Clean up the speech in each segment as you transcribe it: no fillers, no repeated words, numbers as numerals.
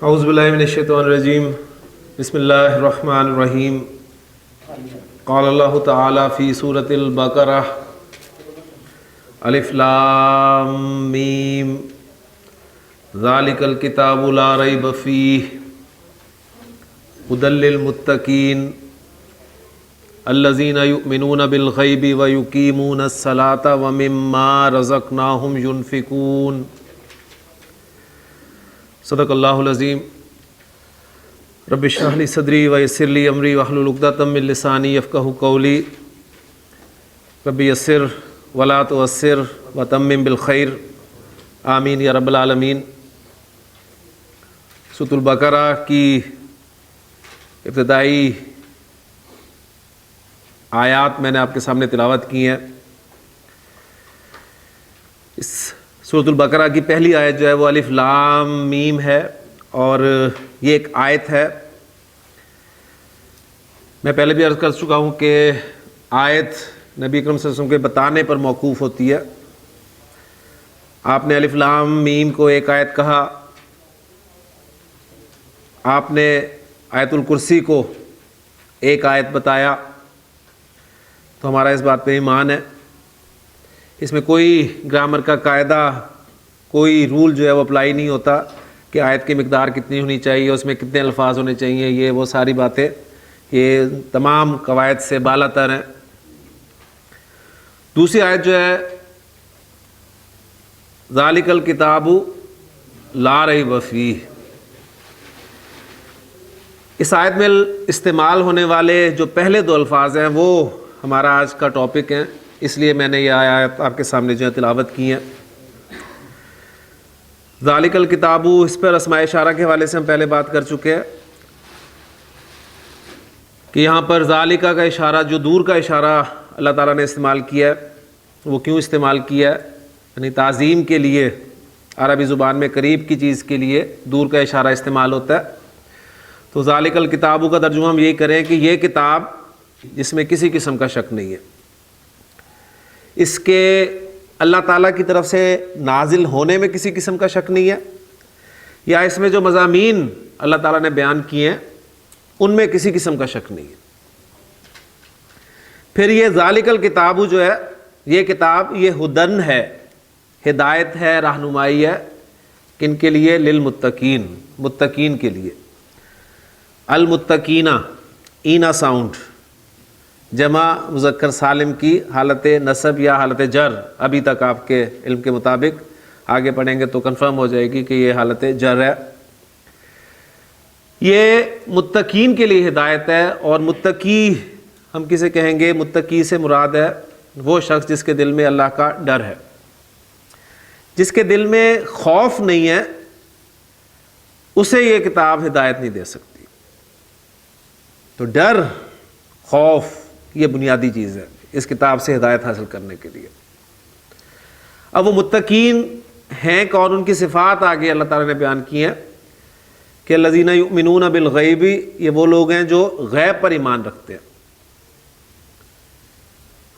اعوذ باللہ من الشیطان الرجیم بسم اللہ الرحمن الرحیم قال اللہ تعالی فی سورۃ البقرہ الف لام میم ذالک الکتاب لا ریب فیہ ھدی للمتقین الذین یؤمنون بالغیب ویقیمون الصلاۃ ومما رزقناہم ینفقون۔ صدق اللہ العظیم۔ رب اشرح لی صدری ویسر لی امری واحلل عقدۃ من لسانی یفقہوا قولی۔ رب یسر ولا تعسر وتمم بالخیر، آمین یا رب العالمین۔ سورۃ البقرہ کی ابتدائی آیات میں نے آپ کے سامنے تلاوت کی ہیں۔ اس سورۃ البقرہ کی پہلی آیت جو ہے وہ الف لام میم ہے، اور یہ ایک آیت ہے۔ میں پہلے بھی عرض کر چکا ہوں کہ آیت نبی اکرم صلی اللہ علیہ وسلم کے بتانے پر موقوف ہوتی ہے۔ آپ نے الف لام میم کو ایک آیت کہا، آپ نے آیت الکرسی کو ایک آیت بتایا، تو ہمارا اس بات پہ ایمان ہے۔ اس میں کوئی گرامر کا قاعدہ، کوئی رول جو ہے وہ اپلائی نہیں ہوتا کہ آیت کی مقدار کتنی ہونی چاہیے، اس میں کتنے الفاظ ہونے چاہیے، یہ وہ ساری باتیں، یہ تمام قواعد سے بالا تر ہیں۔ دوسری آیت جو ہے ذالک الکتاب لا ریب فیہ، اس آیت میں استعمال ہونے والے جو پہلے دو الفاظ ہیں وہ ہمارا آج کا ٹاپک ہیں، اس لیے میں نے یہ آیات آپ کے سامنے جو ہے تلاوت کی ہیں۔ ذالک الکتاب، اس پر اسماء اشارہ کے حوالے سے ہم پہلے بات کر چکے ہیں کہ یہاں پر ذالکہ کا اشارہ، جو دور کا اشارہ اللہ تعالیٰ نے استعمال کیا ہے، وہ کیوں استعمال کیا ہے؟ یعنی تعظیم کے لیے، عربی زبان میں قریب کی چیز کے لیے دور کا اشارہ استعمال ہوتا ہے۔ تو ذالک الکتاب کا ترجمہ ہم یہی کریں کہ یہ کتاب جس میں کسی قسم کا شک نہیں ہے، اس کے اللہ تعالیٰ کی طرف سے نازل ہونے میں کسی قسم کا شک نہیں ہے، یا اس میں جو مضامین اللہ تعالیٰ نے بیان کیے ہیں ان میں کسی قسم کا شک نہیں ہے۔ پھر یہ ذالک الکتاب جو ہے، یہ کتاب، یہ ہدن ہے، ہدایت ہے، رہنمائی ہے، کن کے لیے؟ للمتقین، متقین کے لیے۔ المتقینہ، اینا ساؤنڈ، جمع مذکر سالم کی حالت نصب یا حالت جر، ابھی تک آپ کے علم کے مطابق، آگے پڑھیں گے تو کنفرم ہو جائے گی کہ یہ حالت جر ہے۔ یہ متقین کے لیے ہدایت ہے، اور متقی ہم کسے کہیں گے؟ متقی سے مراد ہے وہ شخص جس کے دل میں اللہ کا ڈر ہے، جس کے دل میں خوف نہیں ہے، اسے یہ کتاب ہدایت نہیں دے سکتی۔ تو ڈر، خوف، یہ بنیادی چیز ہے اس کتاب سے ہدایت حاصل کرنے کے لیے۔ اب وہ متقین ہیں کون؟ ان کی صفات آگے اللہ تعالیٰ نے بیان کی ہیں کہ الذین یؤمنون بالغیب، یہ وہ لوگ ہیں جو غیب پر ایمان رکھتے ہیں۔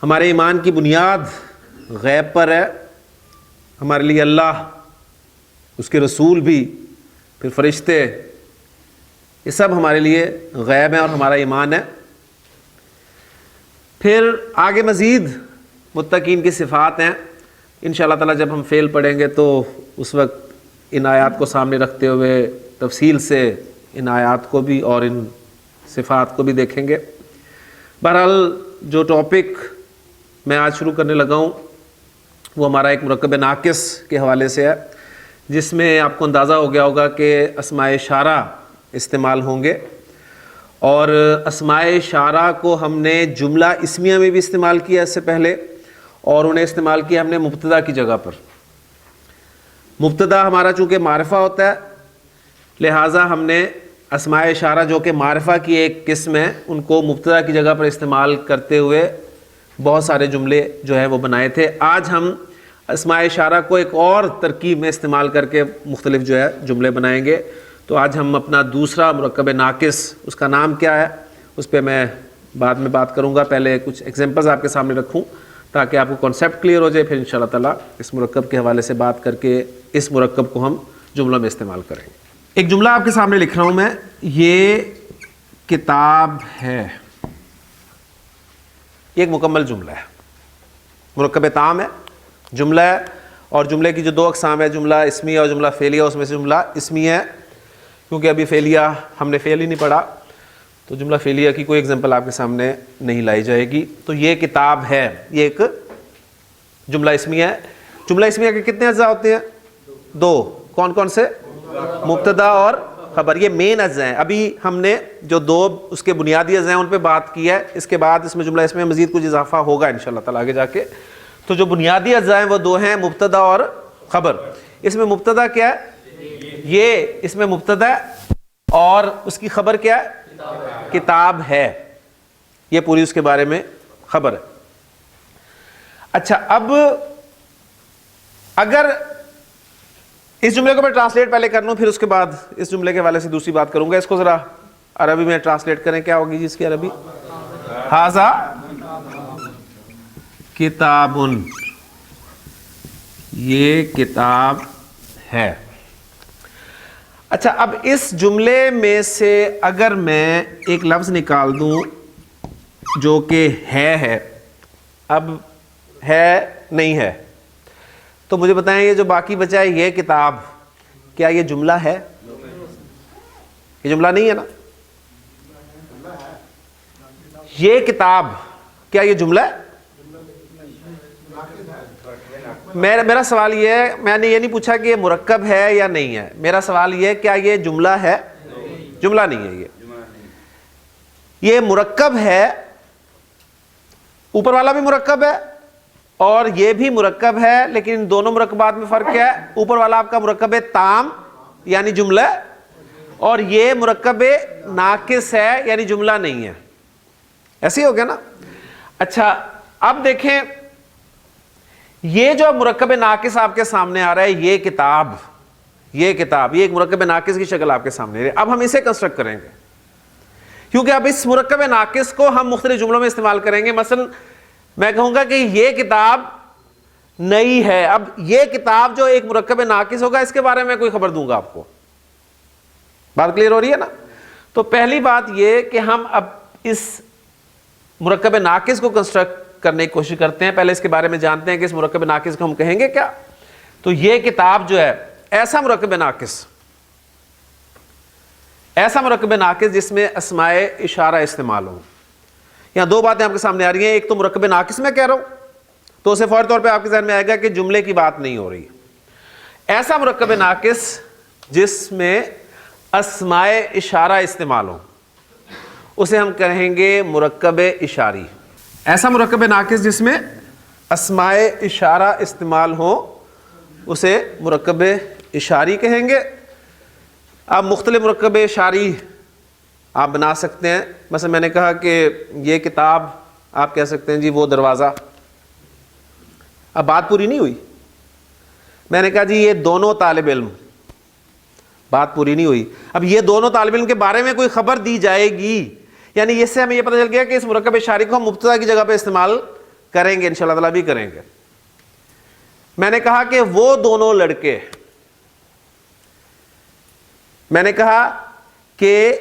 ہمارے ایمان کی بنیاد غیب پر ہے۔ ہمارے لیے اللہ، اس کے رسول بھی، پھر فرشتے، یہ سب ہمارے لیے غیب ہیں اور ہمارا ایمان ہے۔ پھر آگے مزید متقین کی صفات ہیں، انشاءاللہ تعالیٰ جب ہم فعل پڑھیں گے تو اس وقت ان آیات کو سامنے رکھتے ہوئے تفصیل سے ان آیات کو بھی اور ان صفات کو بھی دیکھیں گے۔ بہرحال جو ٹاپک میں آج شروع کرنے لگا ہوں وہ ہمارا ایک مرکب ناقص کے حوالے سے ہے، جس میں آپ کو اندازہ ہو گیا ہوگا کہ اسماء اشارہ استعمال ہوں گے، اور اسماء اشارہ کو ہم نے جملہ اسمیہ میں بھی استعمال کیا اس سے پہلے، اور انہیں استعمال کیا ہم نے مبتدا کی جگہ پر۔ مبتدا ہمارا چونکہ معرفہ ہوتا ہے، لہٰذا ہم نے اسماء اشارہ جو کہ معرفہ کی ایک قسم ہے، ان کو مبتدا کی جگہ پر استعمال کرتے ہوئے بہت سارے جملے جو ہے وہ بنائے تھے۔ آج ہم اسماء اشارہ کو ایک اور ترکیب میں استعمال کر کے مختلف جو ہے جملے بنائیں گے۔ تو آج ہم اپنا دوسرا مرکب ناقص، اس کا نام کیا ہے اس پہ میں بعد میں بات کروں گا، پہلے کچھ ایگزامپلز آپ کے سامنے رکھوں تاکہ آپ کو کانسیپٹ کلیئر ہو جائے، پھر انشاءاللہ تعالیٰ اس مرکب کے حوالے سے بات کر کے اس مرکب کو ہم جملوں میں استعمال کریں گے۔ ایک جملہ آپ کے سامنے لکھ رہا ہوں میں, یہ کتاب ہے, یہ ایک مکمل جملہ ہے, مرکب تام ہے, جملہ ہے, اور جملے کی جو دو اقسام ہے, جملہ اسمیہ اور جملہ فعلیہ, اس میں سے جملہ اسمیہ ہے, کیونکہ ابھی فعلیہ ہم نے فعل ہی نہیں پڑھا تو جملہ فعلیہ کی کوئی ایگزامپل آپ کے سامنے نہیں لائی جائے گی. تو یہ کتاب ہے, یہ ایک جملہ اسمیہ ہے. جملہ اسمیہ کے کتنے اجزاء ہوتے ہیں؟ دو. کون کون سے؟ مبتدا اور خبر, یہ مین اجزاء ہیں. ابھی ہم نے جو دو اس کے بنیادی اجزاء ہیں ان پہ بات کی ہے, اس کے بعد اس میں جملہ اسمیہ مزید کچھ اضافہ ہوگا انشاءاللہ تعالی آگے جا کے. تو جو بنیادی اجزاء ہیں وہ دو ہیں, مبتدا اور خبر. اس میں مبتدا کیا ہے؟ یہ اس میں مبتدا ہے, اور اس کی خبر کیا ہے؟ کتاب ہے. یہ پوری اس کے بارے میں خبر ہے. اچھا, اب اگر اس جملے کو میں ٹرانسلیٹ پہلے کر لوں, پھر اس کے بعد اس جملے کے حوالے سے دوسری بات کروں گا. اس کو ذرا عربی میں ٹرانسلیٹ کریں, کیا ہوگی جی اس کی عربی؟ ھذا کتابن, یہ کتاب ہے. اچھا, اب اس جملے میں سے اگر میں ایک لفظ نکال دوں جو کہ ہے, اب ہے نہیں ہے, تو مجھے بتائیں یہ جو باقی بچا ہے یہ کتاب, کیا یہ جملہ ہے؟ یہ جملہ نہیں ہے نا. یہ کتاب کیا یہ جملہ ہے؟ میرا سوال یہ ہے, میں نے یہ نہیں پوچھا کہ یہ مرکب ہے یا نہیں ہے, میرا سوال یہ ہے کیا یہ جملہ ہے؟ جملہ نہیں ہے. یہ مرکب ہے, اوپر والا بھی مرکب ہے اور یہ بھی مرکب ہے, لیکن ان دونوں مرکبات میں فرق کیا ہے؟ اوپر والا آپ کا مرکب تام یعنی جملہ, اور یہ مرکب ناقص ہے یعنی جملہ نہیں ہے. ایسے ہی ہو گیا نا. اچھا, اب دیکھیں یہ جو مرکب ناقص آپ کے سامنے آ رہا ہے, یہ کتاب, یہ ایک مرکب ناقص کی شکل آپ کے سامنے ہے. اب ہم اسے کنسٹرکٹ کریں گے, کیونکہ اب اس مرکب ناقص کو ہم مختلف جملوں میں استعمال کریں گے. مثلا میں کہوں گا کہ یہ کتاب نئی ہے. اب یہ کتاب جو ایک مرکب ناقص ہوگا, اس کے بارے میں کوئی خبر دوں گا آپ کو. بات کلیئر ہو رہی ہے نا. تو پہلی بات یہ کہ ہم اب اس مرکب ناقص کو کنسٹرکٹ کرنے کی کوشش کرتے ہیں. پہلے اس کے بارے میں جانتے ہیں کہ اس مرکب ناقص کو ہم کہیں گے کیا. تو یہ کتاب جو ہے ایسا مرکب ناقص, ایسا مرکب ناقص جس میں اسماء اشارہ استعمال ہوں. یہاں دو باتیں آپ کے سامنے آ رہی ہیں. ایک تو مرکب ناقص میں کہہ رہا ہوں تو اسے فوری طور پہ آپ کے ذہن میں آئے گا کہ جملے کی بات نہیں ہو رہی. ایسا مرکب ناقص جس میں اسماء اشارہ استعمال ہوں اسے ہم کہیں گے مرکب اشاری. ایسا مرکب ناقص جس میں اسماء اشارہ استعمال ہو اسے مرکب اشاری کہیں گے. اب مختلف مرکب اشاری آپ بنا سکتے ہیں. مثلا میں نے کہا کہ یہ کتاب, آپ کہہ سکتے ہیں جی وہ دروازہ. اب بات پوری نہیں ہوئی. میں نے کہا جی یہ دونوں طالب علم, بات پوری نہیں ہوئی. اب یہ دونوں طالب علم کے بارے میں کوئی خبر دی جائے گی, یعنی اس سے ہمیں یہ پتہ چل گیا کہ اس مرکب اشاری کو ہم مبتدا کی جگہ پہ استعمال کریں گے, انشاءاللہ تعالیٰ بھی کریں گے. میں نے کہا کہ وہ دونوں لڑکے, میں نے کہا کہ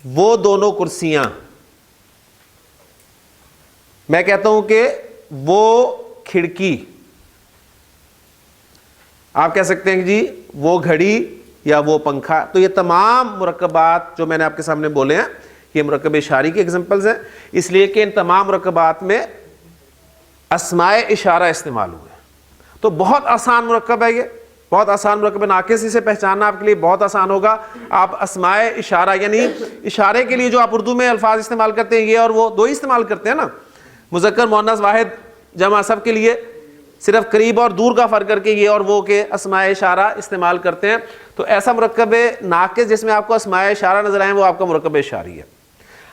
وہ دونوں کرسیاں, میں کہتا ہوں کہ وہ کھڑکی, آپ کہہ سکتے ہیں جی وہ گھڑی یا وہ پنکھا. تو یہ تمام مرکبات جو میں نے آپ کے سامنے بولے ہیں یہ مرکب اشاری کے ایگزامپلز ہیں, اس لیے کہ ان تمام مرکبات میں اسماء اشارہ استعمال ہوئے. تو بہت آسان مرکب ہے یہ, بہت آسان مرکب ناقص, اسے پہچاننا آپ کے لیے بہت آسان ہوگا. آپ اسماء اشارہ یعنی اشارے کے لیے جو آپ اردو میں الفاظ استعمال کرتے ہیں, یہ اور وہ دو ہی استعمال کرتے ہیں نا, مذکر مؤنث واحد جمع سب کے لیے صرف قریب اور دور کا فرق کر کے یہ اور وہ کے اسماء اشارہ استعمال کرتے ہیں. تو ایسا مرکب ناقص جس میں آپ کو اسماء اشارہ نظر آئیں وہ آپ کا مرکب اشاری ہے.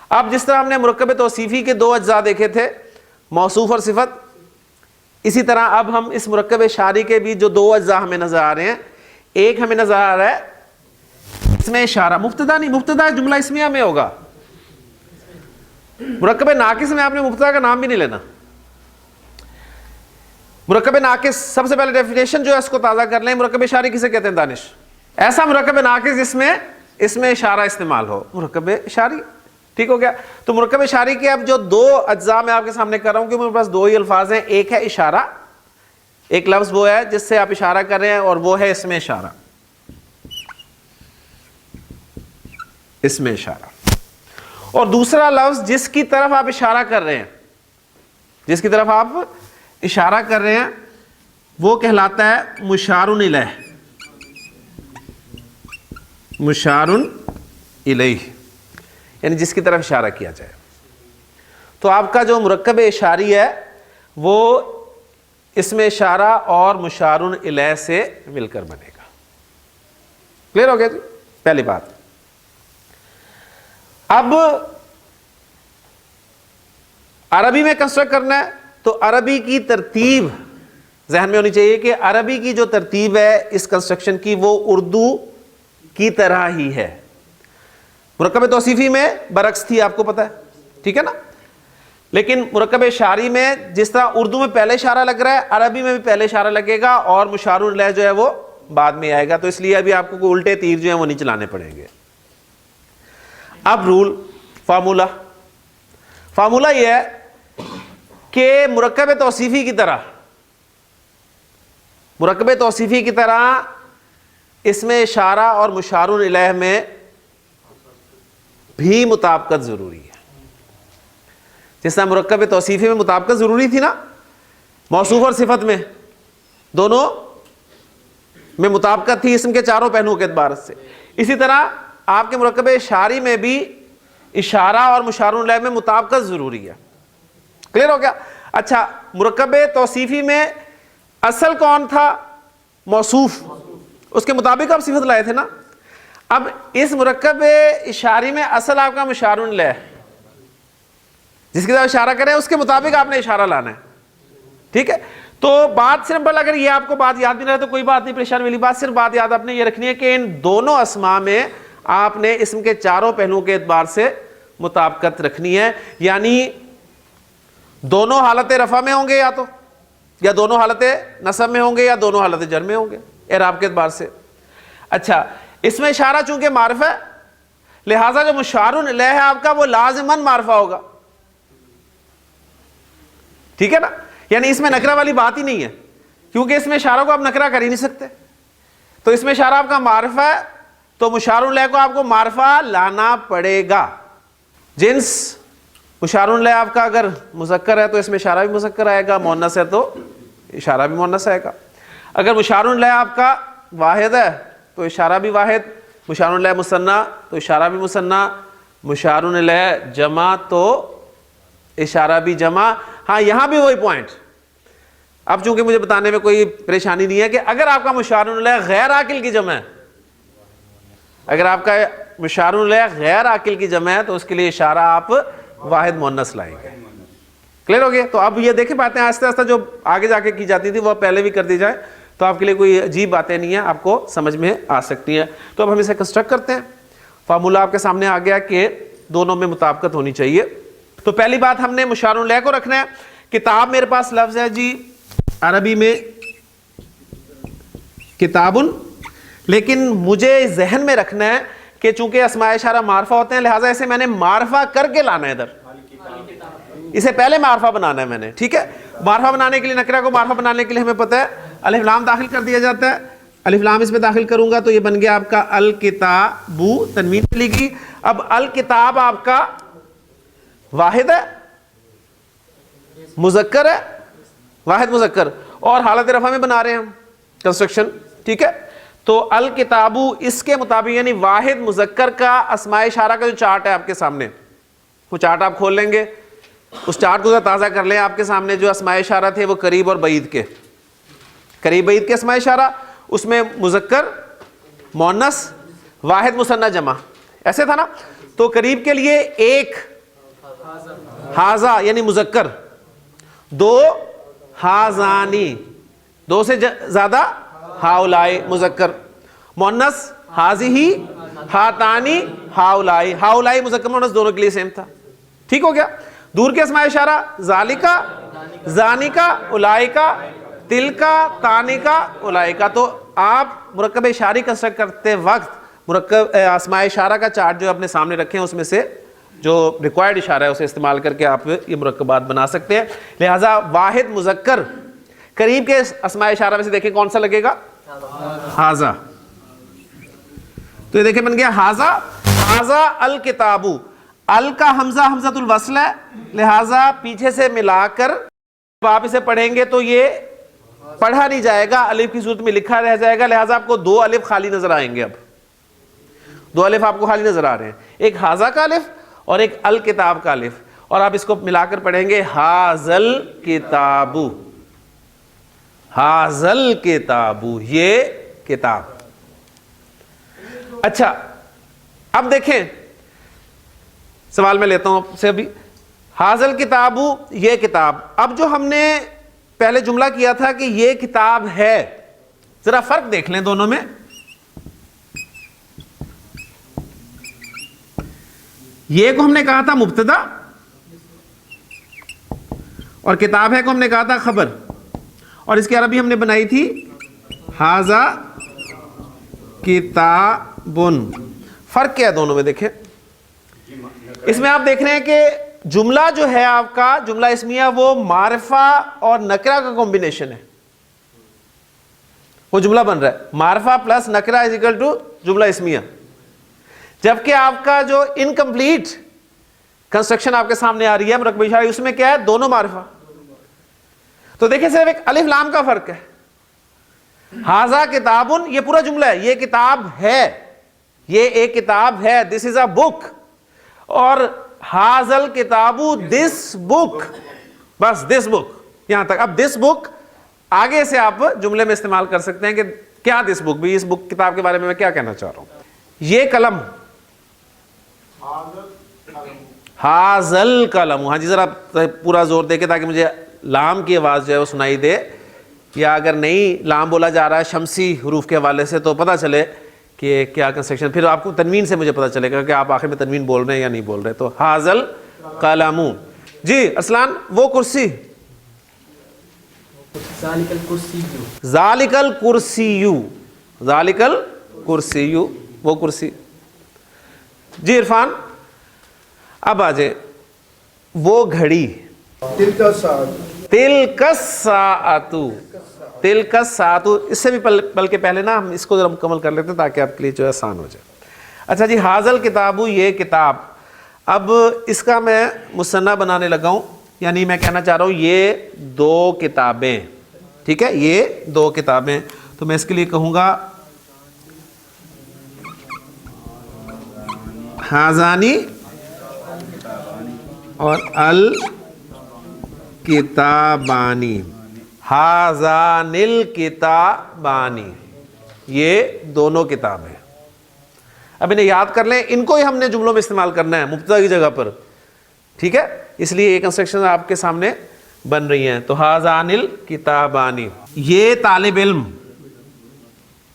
اب جس طرح ہم نے مرکب توصیفی کے دو اجزاء دیکھے تھے, موصوف اور صفت, اسی طرح اب ہم اس مرکب اشاری کے بھی جو دو اجزاء ہمیں نظر آ رہے ہیں, ایک ہمیں نظر آ رہا ہے اس میں اشارہ, مبتدا نہیں, مبتدا جملہ اسمیہ میں ہوگا. مرکب ناقص میں آپ نے مبتدا کا نام بھی نہیں لینا. مرکب ناقص سب سے پہلے ڈیفینیشن جو ہے اس کو تازہ کر لیں. مرکب اشاری کسے کہتے ہیں دانش؟ ایسا مرکب ناقص جس میں اس میں اشارہ استعمال ہو، مرکب اشاری. ٹھیک ہو گیا. تو مرکب اشاری کے اب جو دو اجزاء میں آپ کے سامنے کر رہا ہوں کہ میرے پاس دو ہی الفاظ ہیں. ایک ہے اشارہ، ایک لفظ وہ ہے جس سے آپ اشارہ کر رہے ہیں اور وہ ہے اس میں اشارہ. اس میں اشارہ. اور دوسرا لفظ جس کی طرف آپ اشارہ کر رہے ہیں، جس کی طرف آپ اشارہ کر رہے ہیں وہ کہلاتا ہے مشار الیہ. مشار الیہ یعنی جس کی طرف اشارہ کیا جائے. تو آپ کا جو مرکب اشاری ہے وہ اس میں اشارہ اور مشار الیہ سے مل کر بنے گا. کلیئر ہو گیا جی؟ پہلی بات. اب عربی میں کنسٹرکٹ کرنا ہے تو عربی کی ترتیب ذہن میں ہونی چاہیے کہ عربی کی جو ترتیب ہے اس کنسٹرکشن کی وہ اردو کی طرح ہی ہے. مرکب توصیفی میں برعکس تھی، آپ کو پتا ہے، ٹھیک ہے نا. لیکن مرکب اشاری میں جس طرح اردو میں پہلے اشارہ لگ رہا ہے عربی میں بھی پہلے اشارہ لگے گا اور مشار الیہ جو ہے وہ بعد میں آئے گا. تو اس لیے ابھی آپ کو الٹے تیر جو ہیں وہ نہیں چلانے پڑیں گے. اب رول فارمولہ یہ ہے کہ مرکب توصیفی کی طرح اس میں اشارہ اور مشار الیہ میں بھی مطابقت ضروری ہے. جس طرح مرکب توصیفی میں مطابقت ضروری تھی نا، موصوف اور صفت میں دونوں میں مطابقت تھی اسم کے چاروں پہلوؤں کے اعتبار سے، اسی طرح آپ کے مرکب اشاری میں بھی اشارہ اور مشار الیہ میں مطابقت ضروری ہے. کلیئر ہو گیا؟ اچھا، مرکب توصیفی میں اصل کون تھا؟ موصوف. اس کے مطابق آپ صفت لائے تھے نا. اب اس مرکب اشاری میں اصل آپ کا مشار الیہ ہے، جس کی طرف اشارہ کریں اس کے مطابق آپ نے اشارہ لانا ہے. ٹھیک ہے؟ تو بات سمپل، اگر یہ آپ کو بات یاد بھی نہ رہے تو کوئی بات نہیں، پریشان والی بات. صرف بات یاد آپ نے یہ رکھنی ہے کہ ان دونوں اسماء میں آپ نے اسم کے چاروں پہلوؤں کے اعتبار سے مطابقت رکھنی ہے. یعنی دونوں حالت رفع میں ہوں گے یا دونوں حالت نصب میں ہوں گے یا دونوں حالت جر میں ہوں گے اعراب کے اعتبار سے. اچھا، اس میں اشارہ چونکہ معرفہ ہے لہٰذا جو مشار الیہ ہے آپ کا وہ لازماً معرفہ ہوگا. ٹھیک ہے نا؟ یعنی اس میں نکرہ والی بات ہی نہیں ہے، کیونکہ اس میں اشارہ کو آپ نکرہ کر ہی نہیں سکتے. تو اس میں اشارہ آپ کا معرفہ ہے تو مشار الیہ کو آپ کو معرفہ لانا پڑے گا. جنس مشار الیہ آپ کا اگر مذکر ہے تو اس میں اشارہ بھی مذکر آئے گا، مؤنث ہے تو اشارہ بھی مؤنث آئے گا. اگر مشار الیہ آپ کا واحد ہے تو اشارہ بھی واحد، مشار الیہ مثنیٰ تو اشارہ بھی مثنیٰ، مشار الیہ جمع تو اشارہ بھی جمع. ہاں، یہاں بھی وہی پوائنٹ. اب چونکہ مجھے بتانے میں کوئی پریشانی نہیں ہے کہ اگر آپ کا مشار الیہ غیر عاقل کی جمع ہے، اگر آپ کا مشار الیہ غیر عاقل کی جمع ہے تو اس کے لیے اشارہ آپ واحد مؤنث لائیں گے. کلیئر ہو گیا؟ تو اب یہ دیکھیں باتیں آہستہ آہستہ جو آگے جا کے کی جاتی تھی وہ پہلے بھی کر دی جائے تو آپ کے لیے کوئی عجیب باتیں نہیں ہیں، آپ کو سمجھ میں آ سکتی ہیں. تو اب ہم اسے کنسٹرکٹ کرتے ہیں. فارمولہ آپ کے سامنے آ گیا کہ دونوں میں مطابقت ہونی چاہیے. تو پہلی بات ہم نے مشار الیہ کو رکھنا ہے. کتاب میرے پاس لفظ ہے جی عربی میں کتابن، لیکن مجھے ذہن میں رکھنا ہے کہ چونکہ اسماء اشارہ معرفہ ہوتے ہیں لہٰذا اسے میں نے معرفہ کر کے لانا ہے. ادھر اسے پہلے معرفہ بنانا ہے میں نے. ٹھیک ہے؟ معرفہ بنانے کے لیے نکرہ کو معرفہ بنانے کے لیے ہمیں پتہ ہے الف لام داخل کر دیا جاتا ہے. الف لام اس میں داخل کروں گا تو یہ بن گیا آپ کا الکتابو، تنوین ملے گی. اب الکتاب آپ کا واحد ہے، مذکر ہے، واحد مذکر، اور حالت رفع میں بنا رہے ہیں ہم کنسٹرکشن. ٹھیک ہے؟ تو الکتابو اس کے مطابق یعنی واحد مذکر کا اسماء اشارہ کا جو چارٹ ہے آپ کے سامنے، وہ چارٹ آپ کھول لیں گے. اس چارٹ کو تازہ کر لیں. آپ کے سامنے جو اسماء اشارہ تھے وہ قریب اور بعید کے، قریب بعید کے اسماء اشارہ، اس میں مذکر، مؤنث، واحد مثنیٰ جمع، ایسے تھا نا. تو قریب کے لیے ایک ہاذا یعنی مذکر، دو ہاذانی، دو سے زیادہ ہاؤلائی مذکر، مؤنث ہاذیہی، ہاتانی، ہاؤلائی. ہاؤلائی مذکر مؤنث دونوں کے لیے سیم تھا. ٹھیک ہو گیا؟ دور کے اسماء اشارہ ذالکا، زانکا، اولائکا، تلکا، تانکا، اولائکا. تو آپ مرکب اشاری کنسٹرکٹ کرتے وقت مرکب اسماء اشارہ کا چارٹ جو اپنے سامنے رکھیں اس میں سے جو ریکوائرڈ اشارہ ہے اسے استعمال کر کے آپ یہ مرکبات بنا سکتے ہیں. لہٰذا واحد مذکر قریب کے اسماء اشارہ میں سے دیکھیں کون سا لگے گا؟ ہاذا. تو یہ دیکھیں بن گیا ہاذا. ہاذا الکتاب. ال کا حمزہ حمزۃ الوصل ہے, لہٰذا پیچھے سے ملا کر جب آپ اسے پڑھیں گے تو یہ پڑھا نہیں جائے گا, الف کی صورت میں لکھا رہ جائے گا. لہٰذا آپ کو 2 الف خالی نظر آئیں گے. اب 2 الف آپ کو خالی نظر آ رہے ہیں, ایک ہاذا کا الف اور ایک الکتاب کا الف, اور آپ اس کو ملا کر پڑھیں گے ہاذل کتاب. ہاذل کتاب, یہ کتاب. اچھا اب دیکھیں سوال میں لیتا ہوں سے ابھی. ہاذل کتاب, یہ کتاب. اب جو ہم نے پہلے جملہ کیا تھا کہ یہ کتاب ہے, ذرا فرق دیکھ لیں دونوں میں. یہ کو ہم نے کہا تھا مبتدا اور کتاب ہے کو ہم نے کہا تھا خبر, اور اس کی عربی ہم نے بنائی تھی ہاذا کتابن. فرق کیا ہے دونوں میں دیکھیں. اس میں آپ دیکھ رہے ہیں کہ جملہ جو ہے آپ کا جملہ اسمیہ وہ معرفہ اور نکرہ کا کمبینیشن ہے. وہ جملہ بن رہا ہے معرفہ پلس نکرہ از اکول ٹو جملہ اسمیہ, جبکہ آپ کا جو انکمپلیٹ کنسٹرکشن آپ کے سامنے آ رہی ہے مرکب اشاری, اس میں کیا ہے دونوں معرفہ. تو دیکھیں صرف ایک الف لام کا فرق ہے. ہاذا کتابن یہ پورا جملہ ہے, یہ کتاب ہے, یہ ایک کتاب ہے, دس از اے بک. اور ہاذل کتابو دس بک, بس دس بک یہاں تک. اب دس بک آگے سے آپ جملے میں استعمال کر سکتے ہیں کہ کیا دس بک, بھی اس بک کتاب کے بارے میں کیا کہنا چاہ رہا ہوں. یہ قلم ہاذل قلم. ہاں جی ذرا پورا زور دے کے تاکہ مجھے لام کی آواز جو ہے وہ سنائی دے, یا اگر نہیں لام بولا جا رہا ہے شمسی حروف کے حوالے سے تو پتہ چلے کہ کیا کنسٹرکشن, پھر آپ کو تنوین سے مجھے پتہ چلے گا کہ آپ آخر میں تنوین بول رہے ہیں یا نہیں بول رہے. تو ہاذل قلم. جی ارسلان وہ کرسی, ذالک الکرسی. ذالک الکرسی, ذالک الکرسی وہ کرسی. جی عرفان اب آ جائے وہ گھڑی. تلک الساعۃ, تلک الساعۃ. اس سے بھی بلکہ پہلے نا ہم اس کو ذرا مکمل کر لیتے ہیں تاکہ آپ کے لیے جو ہے آسان ہو جائے. اچھا جی ہاذل کتاب, یہ کتاب. اب اس کا میں مثنیٰ بنانے لگا ہوں, یعنی میں کہنا چاہ رہا ہوں یہ 2 کتابیں. ٹھیک ہے, یہ 2 کتابیں. تو میں اس کے لیے کہوں گا ہاذانی اور الکتابانی. ہاذان الکتابانی, یہ دونوں کتابیں. اب انہیں یاد کر لیں, ان کو ہی ہم نے جملوں میں استعمال کرنا ہے مبتدا کی جگہ پر. ٹھیک ہے, اس لیے یہ کنسٹرکشن آپ کے سامنے بن رہی ہیں. تو ہاذان الکتابانی, یہ طالب علم.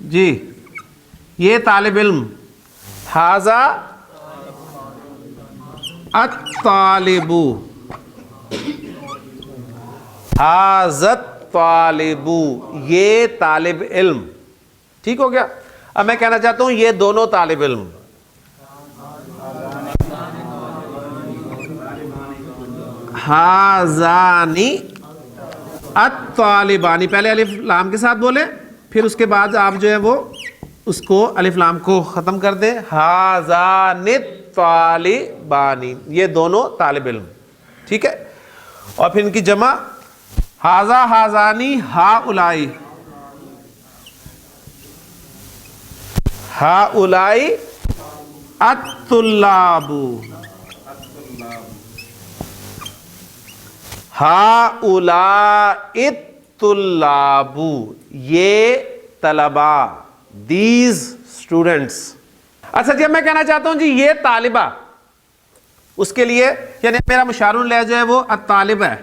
جی یہ طالب علم. ہاذا الطالب, ہاذا الطالب, یہ طالب علم. ٹھیک ہو گیا. اب میں کہنا چاہتا ہوں یہ دونوں طالب علم. ہاذانی الطالبانی, پہلے الف لام کے ساتھ بولے, پھر اس کے بعد آپ جو ہے وہ اس کو الف لام کو ختم کر دیں. ہاذان الطالبانی, یہ دونوں طالب علم. ٹھیک ہے, اور پھر ان کی جمع ہاذا ہاذانی ہاؤلائی, ہاؤلائی الطلاب, ہاؤلائی الطلاب, یہ طلباء, دیز اسٹوڈنٹس. اچھا جی میں کہنا چاہتا ہوں جی یہ طالبہ, اس کے لیے یعنی میرا مشار الیہ جو ہے وہ الطالب ہے.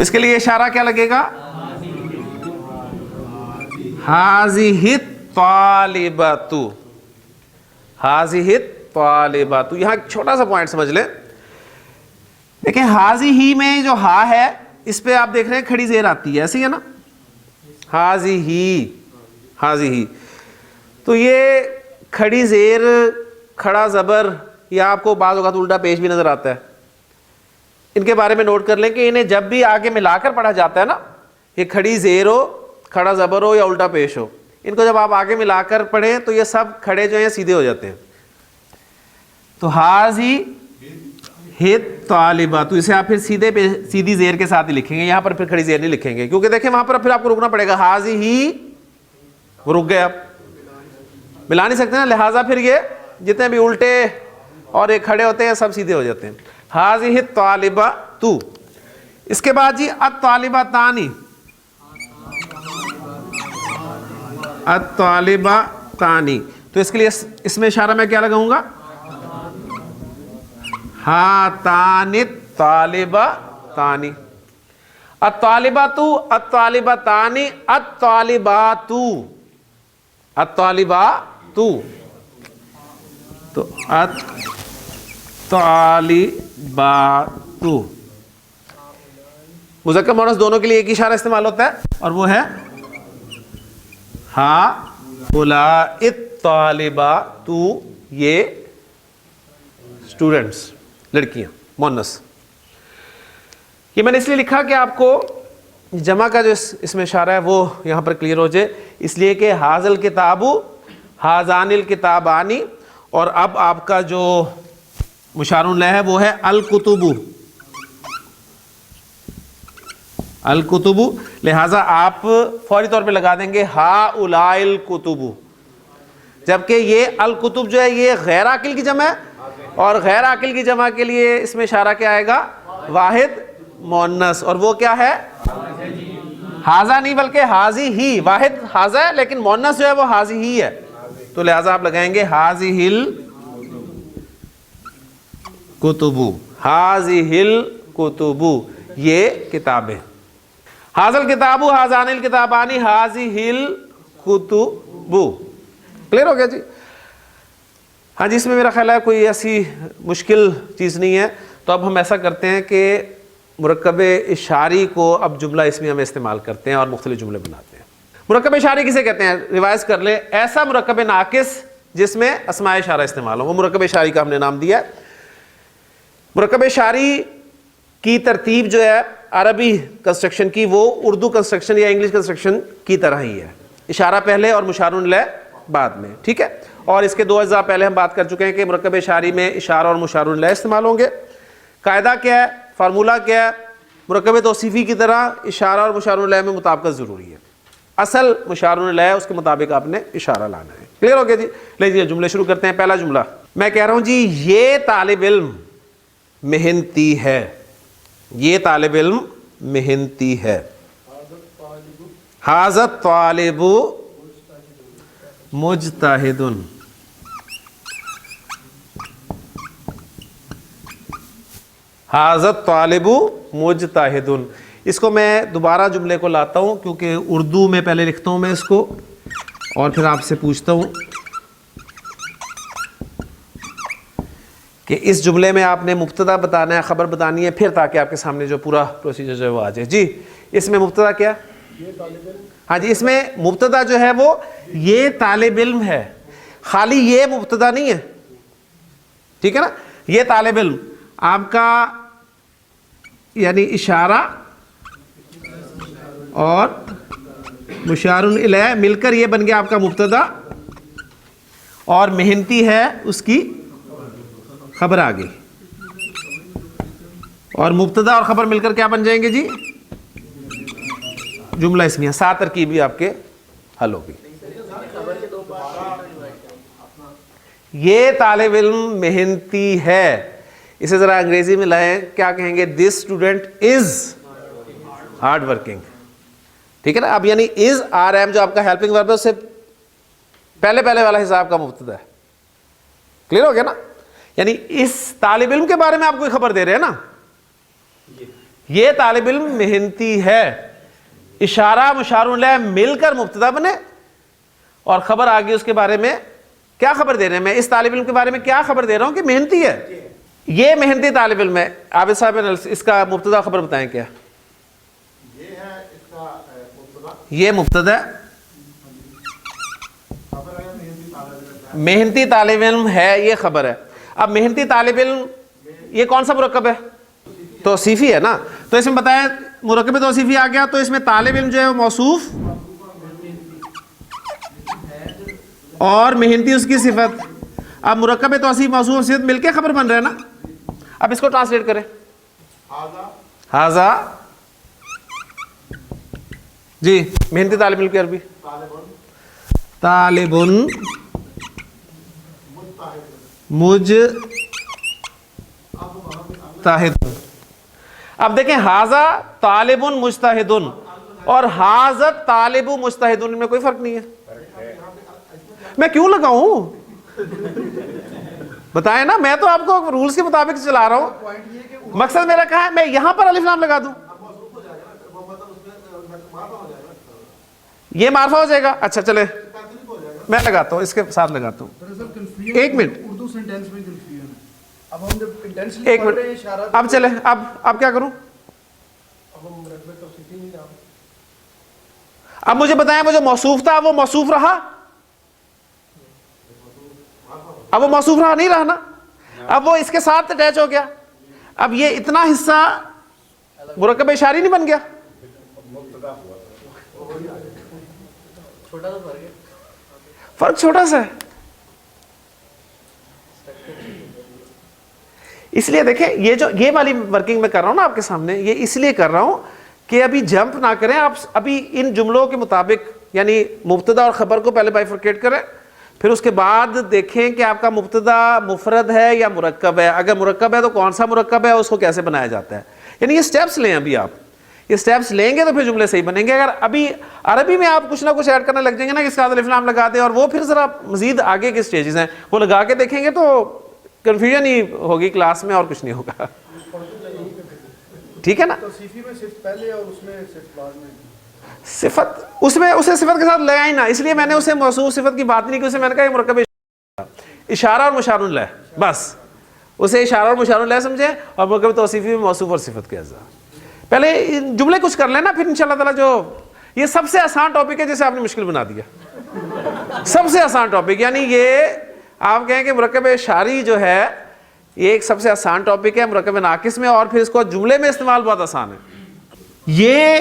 اس کے لیے اشارہ کیا لگے گا؟ ہاذہ الطالبۃ, ہاذہ الطالبۃ. یہاں ایک چھوٹا سا پوائنٹ سمجھ لیں. دیکھیں ہاذہ ہی میں جو ہا ہے اس پہ آپ دیکھ رہے ہیں کھڑی زیر آتی ہے، ایسی ہے نا، ہاذی، تو یہ کھڑی زیر، کھڑا زبر، یا آپ کو بعض اوقات الٹا پیش بھی نظر آتا ہے. ان کے بارے میں نوٹ کر لیں کہ انہیں جب بھی آگے ملا کر پڑھا جاتا ہے نا، یہ کھڑی زیر ہو، کھڑا زبر ہو یا الٹا پیش ہو، ان کو جب آپ آگے ملا کر پڑھیں تو یہ سب کھڑے جو ہیں سیدھے ہو جاتے ہیں. تو حاضی طالبہ، تو اسے آپ پھر سیدھی زیر کے ساتھ ہی لکھیں گے، یہاں پر پھر کھڑی زیر نہیں لکھیں گے، کیونکہ دیکھیں وہاں پر پھر آپ کو رکنا پڑے گا. حاضی ہی، وہ رک گئے، آپ ملا نہیں سکتے نا، لہٰذا پھر یہ جتنے بھی الٹے اور ایک کھڑے ہوتے ہیں سب سیدھے ہو جاتے ہیں. حاضی طالبہ تو. اس کے بعد جی الطالبتانی، الطالبتانی، تو اس کے لیے اس میں اشارہ میں کیا لگاؤں گا؟ ہاتان الطالبتانی. الطالبۃ، الطالبتانی، الطالبات، الطالبات، تو الطالبات. مذکر مؤنث دونوں کے لیے ایک اشارہ استعمال ہوتا ہے اور وہ ہے ہؤلاء الطالبات، یہ اسٹوڈنٹس، لڑکیاں، مؤنث. یہ میں نے اس لیے لکھا کہ آپ کو جمع کا جو اس میں اشارہ ہے وہ یہاں پر کلیئر ہو جائے، اس لیے کہ حاذل کتاب، ہاذان الکتابانی، اور اب آپ کا جو مشار الیہ ہے وہ ہے الکتب، الکتب، لہٰذا آپ فوری طور پہ لگا دیں گے ہؤلاء الکتب، جبکہ یہ الکتب جو ہے یہ غیر عاقل کی جمع ہے، اور غیر عاقل کی جمع کے لیے اس میں اشارہ کیا آئے گا؟ واحد مؤنث، اور وہ کیا ہے؟ ہاذا نہیں بلکہ حاضی ہی. واحد ہاذا ہے لیکن مؤنث جو ہے وہ حاضی ہی ہے، تو لہٰذا آپ لگائیں گے حاذہ الکتب، حاذہ الکتب، یہ کتابیں. حاذا الکتاب، ہاذان الکتابانی، حاذہ الکتب. کلیئر ہو گیا جی؟ ہاں جی، اس میں میرا خیال ہے کوئی ایسی مشکل چیز نہیں ہے. تو اب ہم ایسا کرتے ہیں کہ مرکب اشاری کو اب جملہ اسمیہ میں استعمال کرتے ہیں اور مختلف جملے بناتے ہیں. مرکب اشاری کسے کہتے ہیں؟ ریوائز کر لیں، ایسا مرکب ناقص جس میں اسماء اشارہ استعمال ہو، وہ مرکب اشاری کا ہم نے نام دیا ہے. مرکب اشاری کی ترتیب جو ہے عربی کنسٹرکشن کی، وہ اردو کنسٹرکشن یا انگلش کنسٹرکشن کی طرح ہی ہے، اشارہ پہلے اور مشار الیہ بعد میں. ٹھیک ہے، اور اس کے دو اجزاء پہلے ہم بات کر چکے ہیں کہ مرکب اشاری میں اشارہ اور مشار الیہ استعمال ہوں گے. قاعدہ کیا ہے، فارمولہ کیا ہے؟ مرکب توصیفی کی طرح اشارہ اور مشار الیہ میں مطابقت ضروری ہے، اصل مشار الیہ اس کے مطابق آپ نے اشارہ لانا ہے. کلیئر ہو گیا جی؟ لیجیے جملے شروع کرتے ہیں. پہلا جملہ میں کہہ رہا ہوں جی، یہ طالب علم محنتی ہے، یہ طالب علم محنتی ہے. ھذا الطالب مجتہد، ھذا الطالب مجتہد. اس کو میں دوبارہ جملے کو لاتا ہوں کیونکہ اردو میں پہلے لکھتا ہوں میں اس کو اور پھر آپ سے پوچھتا ہوں کہ اس جملے میں آپ نے مبتدا بتانا ہے، خبر بتانی ہے، پھر تاکہ آپ کے سامنے جو پورا پروسیجر جو ہے وہ آ جائے. جی اس میں مبتدا کیا؟ ہاں جی، اس میں مبتدا جو ہے وہ یہ طالب علم ہے، خالی یہ مبتدا نہیں ہے. ٹھیک ہے نا، یہ طالب علم آپ کا یعنی اشارہ اور مشار الیہ مل کر یہ بن گیا آپ کا مبتدا، اور محنتی ہے اس کی خبر آ گئی، اور مبتدا اور خبر مل کر کیا بن جائیں گے جی؟ جملہ اسمیہ. 7 ترکیب بھی آپ کے حل ہوگی. یہ طالب علم محنتی ہے، اسے ذرا انگریزی میں لائیں، کیا کہیں گے؟ This student is hard working. ٹھیک ہے نا، اب یعنی از آر ایم جو آپ کا ہیلپنگ ورب ہے اس سے پہلے والا حساب کا مبتدا ہے. کلیئر ہو گیا نا؟ یعنی اس طالب علم کے بارے میں آپ کوئی خبر دے رہے ہیں نا، یہ طالب علم محنتی ہے، اشارہ مشار الیہ مل کر مبتدا بنے اور خبر آگے اس کے بارے میں کیا خبر دے رہے ہیں؟ میں اس طالب علم کے بارے میں کیا خبر دے رہا ہوں کہ محنتی ہے، یہ محنتی طالب علم ہے. عابد صاحب اس کا مبتدا خبر بتائیں کیا؟ یہ مبتدا محنتی طالب علم ہے یہ خبر ہے. اب محنتی طالب علم یہ کون سا مرکب ہے؟ توصیفی ہے نا. تو اس میں بتائیں مرکب توصیفی آ گیا تو اس میں طالب علم جو ہے وہ موصوف اور محنتی اس کی صفت. اب مرکب توصیف موصوف صفت مل کے خبر بن رہا ہے نا. اب اس کو ٹرانسلیٹ کریں. ہاذا جی محنتی طالب علم کی عربی طالب مجتہد. اب دیکھیں ہاذا طالب مجتہد اور حاذت طالب مجتہد میں کوئی فرق نہیں ہے. میں کیوں لگاؤں بتائیں نا. میں تو آپ کو رولز کے مطابق چلا رہا ہوں. مقصد میرا کہا ہے میں یہاں پر الف لام لگا دوں یہ معرفہ ہو جائے گا. اچھا چلے میں لگاتا ہوں اس کے ساتھ لگاتا ہوں. ایک منٹ ایک منٹ. اب چلے اب کیا کروں؟ اب مجھے بتائیں وہ جو موصوف تھا وہ موصوف رہا؟ اب وہ موصوف رہا نہیں رہا نا. اب وہ اس کے ساتھ اٹیچ ہو گیا. اب یہ اتنا حصہ مرکب اشاری نہیں بن گیا؟ فرق چھوٹا سا ہے. اس لیے دیکھیں یہ والی ورکنگ میں کر رہا ہوں نا آپ کے سامنے. یہ اس لیے کر رہا ہوں کہ ابھی جمپ نہ کریں آپ. ابھی ان جملوں کے مطابق یعنی مبتدا اور خبر کو پہلے بائیفرکیٹ کریں پھر اس کے بعد دیکھیں کہ آپ کا مبتدا مفرد ہے یا مرکب ہے. اگر مرکب ہے تو کون سا مرکب ہے اس کو کیسے بنایا جاتا ہے. یعنی یہ سٹیپس لیں. ابھی آپ یہ سٹیپس لیں گے تو پھر جملے صحیح بنیں گے. اگر ابھی عربی میں آپ کچھ نہ کچھ ایڈ کرنے لگ جائیں گے نا کہ اس کا الف لام لگا دیں اور وہ پھر ذرا مزید آگے کے سٹیجز ہیں وہ لگا کے دیکھیں گے تو کنفیوژن ہی ہوگی کلاس میں اور کچھ نہیں ہوگا. ٹھیک ہے نا. صفت اس میں اسے صفت کے ساتھ لگا ہی نا. اس لیے میں نے اسے موصوف صفت کی بات نہیں کی. اسے میں نے کہا یہ مرکب اشارہ اور مشار الیہ بس. اسے اشارہ اور مشار الیہ سمجھے اور مرکب توصیفی میں موصوف اور صفت کے اجزاء. پہلے جملے کچھ کر لینا پھر انشاءاللہ تعالی جو یہ سب سے آسان ٹاپک ہے جسے آپ نے مشکل بنا دیا. سب سے آسان ٹاپک یعنی یہ آپ کہیں کہ مرکب اشاری جو ہے یہ ایک سب سے آسان ٹاپک ہے مرکب ناقص میں اور پھر اس کو جملے میں استعمال بہت آسان ہے. یہ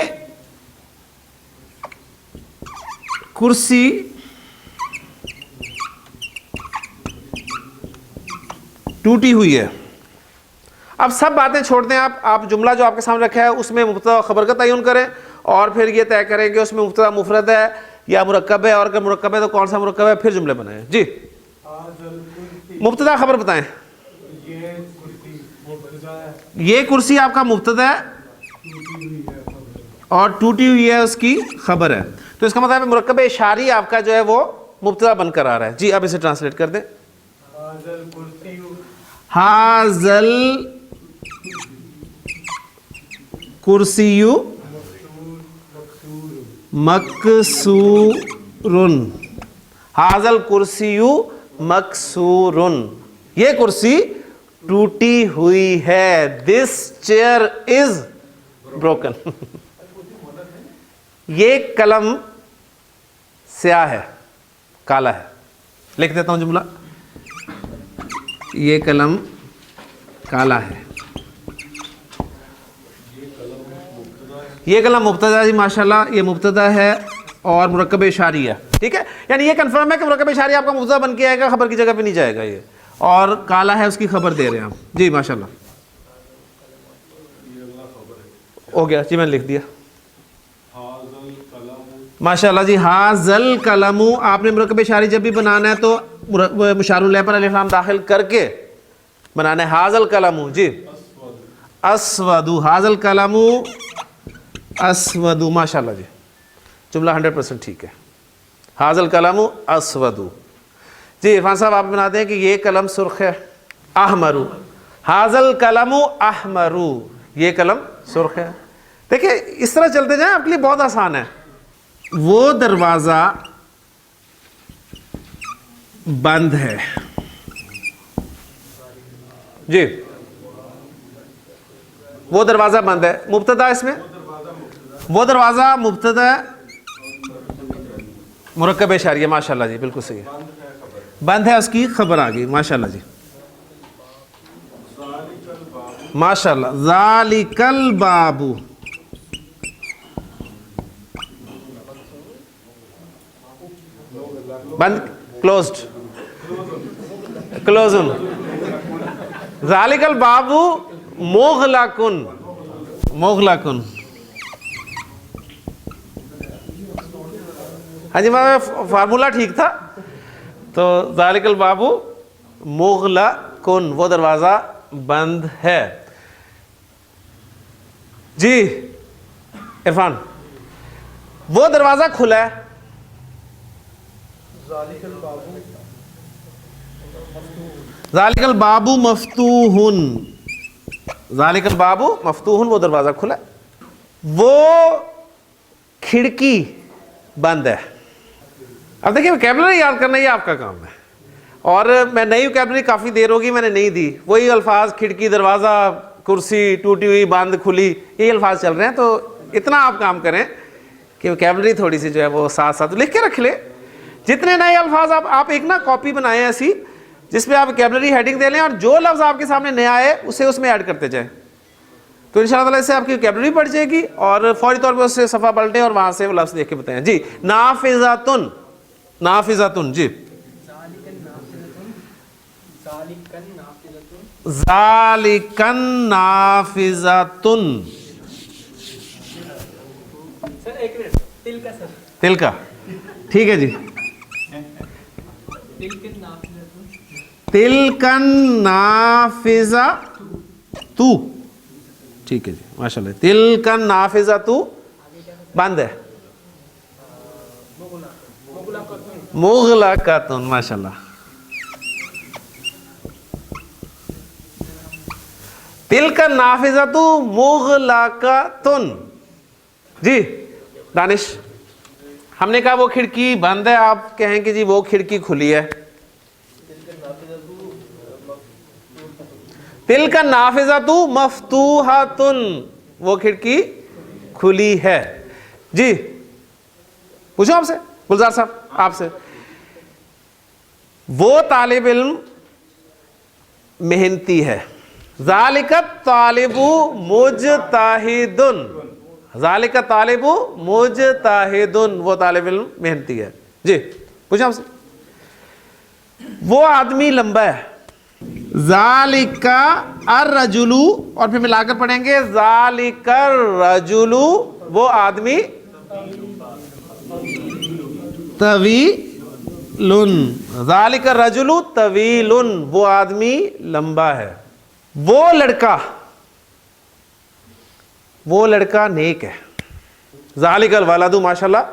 کرسی ٹوٹی ہوئی ہے. اب سب باتیں چھوڑ دیں آپ جملہ جو آپ کے سامنے رکھا ہے اس میں مبتدا خبر کا تعین کریں اور پھر یہ طے کریں کہ اس میں مبتدا مفرد ہے یا مرکب ہے اور اگر مرکب ہے تو کون سا مرکب ہے پھر جملے بنائیں. جی مبتدا خبر بتائیں. یہ کرسی آپ کا مبتدا ہے اور ٹوٹی ہوئی ہے اس کی خبر ہے. تو اس کا مطلب ہے مرکب اشاری آپ کا جو ہے وہ مبتدا بن کر آ رہا ہے. جی اب اسے ٹرانسلیٹ کر دیں. حاذل کرسی مکسورن. حاذل کرسی مکسورن. یہ کرسی ٹوٹی ہوئی ہے. دس چیئر از بروکن. یہ قلم سیاہ ہے کالا ہے. لکھ دیتا ہوں جملہ. یہ قلم کالا ہے. یہ قلم مبتدا جی ماشاءاللہ یہ مبتدا ہے اور مرکب اشاری ہے. ٹھیک ہے یعنی یہ کنفرم ہے کہ مرکب اشاری آپ کا مبتدا بن کے آئے گا خبر کی جگہ پہ نہیں جائے گا یہ اور کالا ہے اس کی خبر دے رہے ہیں آپ. جی ماشاءاللہ ہو گیا. جی میں نے لکھ دیا ماشاءاللہ. جی حاذل قلم آپ نے مرکب اشاری جب بھی بنانا ہے تو مشار الیہ پر الف لام داخل کر کے بنانا ہے. حاذل قلم جی اسود. حاذل قلم اسود. ماشاءاللہ جی جملہ 100% ٹھیک ہے. حاذل قلم اسود. جی عرفان صاحب آپ بنا دیں کہ یہ قلم سرخ ہے. احمر. حاذل قلم احمر. یہ قلم سرخ ہے. دیکھیں اس طرح چلتے جائیں آپ کے لیے بہت آسان ہے. وہ دروازہ بند ہے. جی وہ دروازہ بند ہے. مبتدا اس میں وہ دروازہ مبتدا مرکب اشاریہ ماشاءاللہ جی بالکل صحیح ہے. بند ہے اس کی خبر آ گئی ماشاءاللہ جی ماشاءاللہ. ذالک الباب بند کلوزڈ کلوزن. ذالک الباب مغلقن مغلقن. ہاں جی فارمولا ٹھیک تھا. تو ذالک الباب مغلقن وہ دروازہ بند ہے. جی عرفان وہ دروازہ کھلا ہے. ذالک الباب مفتوحن ذالک الباب مفتوحن وہ دروازہ کھلا ہے. وہ کھڑکی بند ہے. اب دیکھیں ویکیبلری یاد کرنا یہ آپ کا کام ہے. اور میں نئی ویکیبلری کافی دیر ہوگی میں نے نہیں دی. وہی الفاظ کھڑکی دروازہ کرسی ٹوٹی ہوئی بند کھلی یہی الفاظ چل رہے ہیں. تو اتنا آپ کام کریں کہ ویکیبلری تھوڑی سی جو ہے وہ ساتھ ساتھ لکھ کے رکھ لیں. جتنے نئے الفاظ آپ ایک نا کاپی بنائیں ایسی جس میں آپ ویکیبلری ہیڈنگ دے لیں اور جو لفظ آپ کے سامنے نیا ہے اسے اس میں ایڈ کرتے جائیں. تو ان شاء اللہ تعالیٰ اس سے آپ کی ویکیبلری بڑھ جائے گی اور فوری طور پہ اس سے صفحہ پلٹیں اور وہاں سے وہ لفظ دیکھ کے بتائیں. جی نافذۃن نافذۃن. جی ذالکن نافذۃن. تل کا ٹھیک ہے جی. تلکن نافذہ تو ٹھیک ہے جی ماشاء اللہ. تلکن نافذہ تو بند ہے. مغلقۃن ماشاء اللہ. تلکن نافذۃ مغلقۃن. جی دانش ہم نے کہا وہ کھڑکی بند ہے آپ کہیں کہ جی وہ کھڑکی کھلی ہے. تلک النافذۃ مفتوحۃ وہ کھڑکی کھلی ہے. جی پوچھو آپ سے گلزار صاحب آپ سے. وہ طالب علم محنتی ہے. ذالک الطالب مجتہد. ذالک الطالب مجتہد وہ طالب علم محنتی ہے. جی پوچھو آپ سے. وہ آدمی لمبا ہے. ذالک الرجل اور پھر ملا کر پڑھیں گے ذالک الرجل وہ آدمی طویل. ذالک الرجل طویل وہ آدمی لمبا ہے. وہ لڑکا نیک ہے. ذالک الولد ماشاءاللہ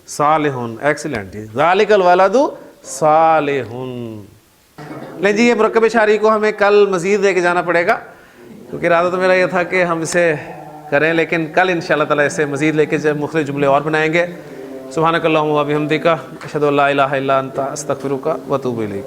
صالح ایکسیلنٹ. ذالک الولد صالح. لیں جی یہ مرکب اشاری کو ہمیں کل مزید لے کے جانا پڑے گا کیونکہ ارادہ تو میرا یہ تھا کہ ہم اسے کریں لیکن کل انشاءاللہ تعالی اسے مزید لے کے مختلف جملے اور بنائیں گے. سبحانک اللہم و بحمدک اشہد ان لا الہ الا انت استغفرک و اتوب الیک.